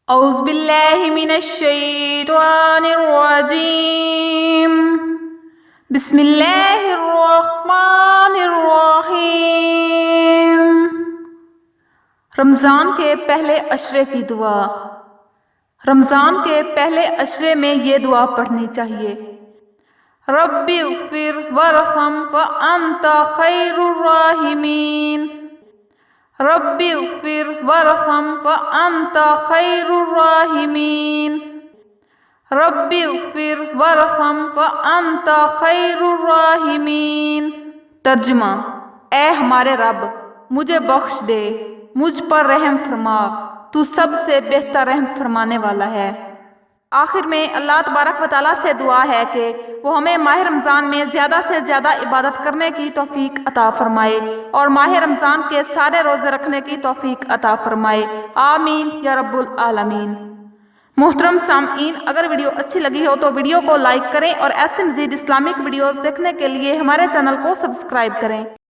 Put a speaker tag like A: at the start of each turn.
A: اعوذ باللہ من الشیطان الرجیم بسم اللہ الرحمن الرحیم۔ رمضان کے پہلے عشرے کی دعا۔ رمضان کے پہلے عشرے میں یہ دعا پڑھنی چاہیے۔ رب اغفر وارحم وانت خیر الراحمین۔ رب اغفر وارحم وانت خیر الراحمین۔ رب اغفر وارحم وانت خیر الراحمین۔ ترجمہ: اے ہمارے رب، مجھے بخش دے، مجھ پر رحم فرما، تو سب سے بہتر رحم فرمانے والا ہے۔ آخر میں اللہ تبارک و تعالیٰ سے دعا ہے کہ وہ ہمیں ماہ رمضان میں زیادہ سے زیادہ عبادت کرنے کی توفیق عطا فرمائے اور ماہ رمضان کے سارے روزے رکھنے کی توفیق عطا فرمائے، آمین یا رب العالمین۔ محترم سامعین، اگر ویڈیو اچھی لگی ہو تو ویڈیو کو لائک کریں اور ایسے مزید اسلامک ویڈیوز دیکھنے کے لیے ہمارے چینل کو سبسکرائب کریں۔